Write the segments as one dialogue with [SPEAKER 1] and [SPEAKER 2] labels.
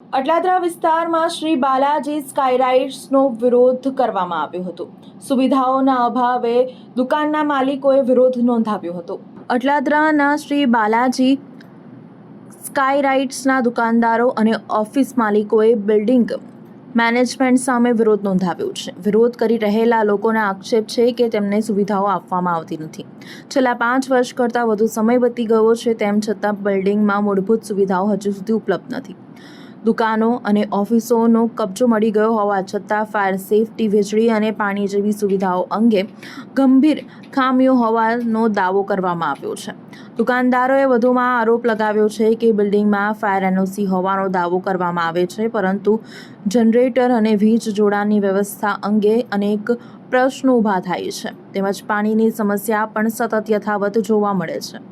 [SPEAKER 1] અટલાદરા વિસ્તારમાં શ્રી બાલાજી સ્કાયરાઇટ્સનો વિરોધ કરવામાં આવ્યો હતો. સુવિધાઓના અભાવે દુકાનના માલિકોએ વિરોધ નોંધાવ્યો હતો. અટલાદરાના શ્રી બાલાજી સ્કાયરાઇટ્સના દુકાનદારો અને ઓફિસ માલિકોએ બિલ્ડિંગ મેનેજમેન્ટ સામે વિરોધ નોંધાવ્યો છે. વિરોધ કરી રહેલા લોકોના આક્ષેપ છે કે તેમને સુવિધાઓ આપવામાં આવતી નથી. છેલ્લા 5 વર્ષ કરતાં વધુ સમય વીતી ગયો છે, તેમ છતાં બિલ્ડિંગમાં મૂળભૂત સુવિધાઓ હજુ સુધી ઉપલબ્ધ નથી. દુકાનો અને ઓફિસોનો કબજો મળી ગયો હોવા છતાં ફાયર સેફટી, વીજળી અને પાણી જેવી સુવિધાઓ અંગે ગંભીર ખામીઓ હોવાનો દાવો કરવામાં આવ્યો છે. દુકાનદારોએ વધુમાં આરોપ લગાવ્યો છે કે બિલ્ડિંગમાં ફાયર એનઓસી હોવાનો દાવો કરવામાં આવે છે, પરંતુ જનરેટર અને વીજ જોડાણની વ્યવસ્થા અંગે અનેક પ્રશ્નો ઊભા થાય છે. તેમજ પાણીની સમસ્યા પણ સતત યથાવત જોવા મળે છે.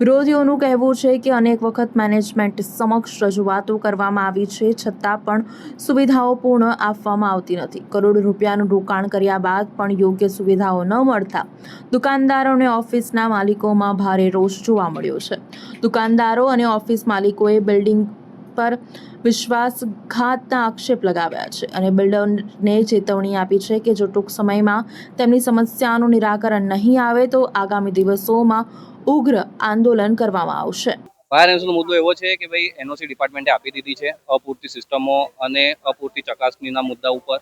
[SPEAKER 1] વિરોધીઓનું કહેવું છે કે અનેક વખત મેનેજમેન્ટ સમક્ષ રજૂઆતો કરવામાં આવી છે, છતાં પણ સુવિધાઓ પૂર્ણ આપવામાં આવતી નથી. કરોડો રૂપિયાનું રોકાણ કર્યા બાદ પણ યોગ્ય સુવિધાઓ ન મળતા દુકાનદારો અને ઓફિસના માલિકોમાં ભારે રોષ જોવા મળ્યો છે. દુકાનદારો અને ઓફિસ માલિકોએ બિલ્ડિંગ પર વિશ્વાસઘાતના આક્ષેપ લગાવ્યા છે અને બિલ્ડરને ચેતવણી આપી છે કે જો ટૂંક સમયમાં તેમની સમસ્યાનું નિરાકરણ નહીં આવે તો આગામી દિવસોમાં ઉગ્ર આંદોલન કરવામાં આવશે.
[SPEAKER 2] ફાયર એનઓસીનો મુદ્દો એવો છે કે ભાઈ એનઓસી ડિપાર્ટમેન્ટે આપી દીધી છે અપૂરતી સિસ્ટમો અને અપૂરતી ચકાસણીના મુદ્દા ઉપર.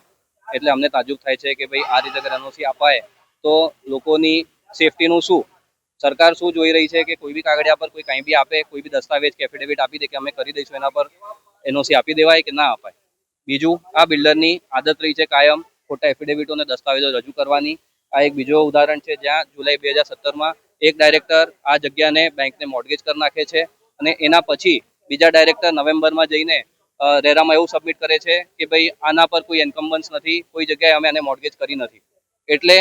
[SPEAKER 2] એટલે અમને તાજુબ થાય છે કે ભાઈ આ રીતે અગર એનઓસી અપાય તો લોકોની સેફટીનું શું? સરકાર શું જોઈ રહી છે કે કોઈ બી કાગળિયા પર કોઈ કંઈ બી આપે, કોઈ બી દસ્તાવેજ કે એફિડેવિટ આપી દે કે અમે કરી દઈશું, એના પર એનઓસી આપી દેવાય કે ના અપાય. બીજું, આ બિલ્ડરની આદત રહી છે કાયમ ખોટા એફિડેવિટો અને દસ્તાવેજો રજૂ કરવાની. આ એક બીજો ઉદાહરણ છે જ્યાં જુલાઈ 2017માં એક ડાયરેક્ટર આ જગ્યાને બેંકને મોર્ગેજ કરી નાખે છે અને એના પછી બીજા ડાયરેક્ટર નવેમ્બરમાં જઈને રેરામાં એવું સબમિટ કરે છે કે ભાઈ આના પર કોઈ એન્કમ્બન્સ નથી, કોઈ જગ્યાએ અમે આને મોર્ગેજ કરી નથી. એટલે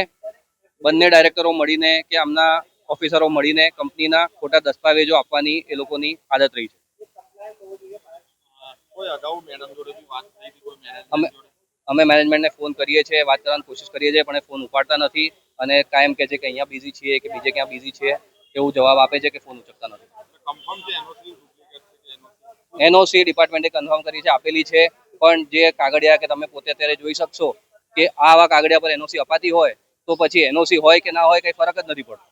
[SPEAKER 2] બંને ડાયરેક્ટરો મળીને કે આમના ઓફિસરો મળીને કંપનીના ખોટા દસ્તાવેજો આપવાની એ લોકોની આદત રહી છે. અમે મેનેજમેન્ટને ફોન કરીએ છીએ, વાત કરવાની કોશિશ કરીએ છીએ, પણ એ ફોન ઉપાડતા નથી અને કાયમ કહે છે કે અહીંયા બિઝી છીએ કે બીજે ક્યાં બિઝી છીએ, એવું જવાબ આપે છે કે ફોન ઉચકતા નથી. એનઓસી ડિપાર્ટમેન્ટે કન્ફર્મ કરી છે, આપેલી છે, પણ જે કાગળિયા કે તમે પોતે અત્યારે જોઈ શકશો કે આવા કાગળિયા પર એનઓસી અપાતી હોય તો પછી એનઓસી હોય કે ના હોય કંઈ ફરક જ નથી પડતો.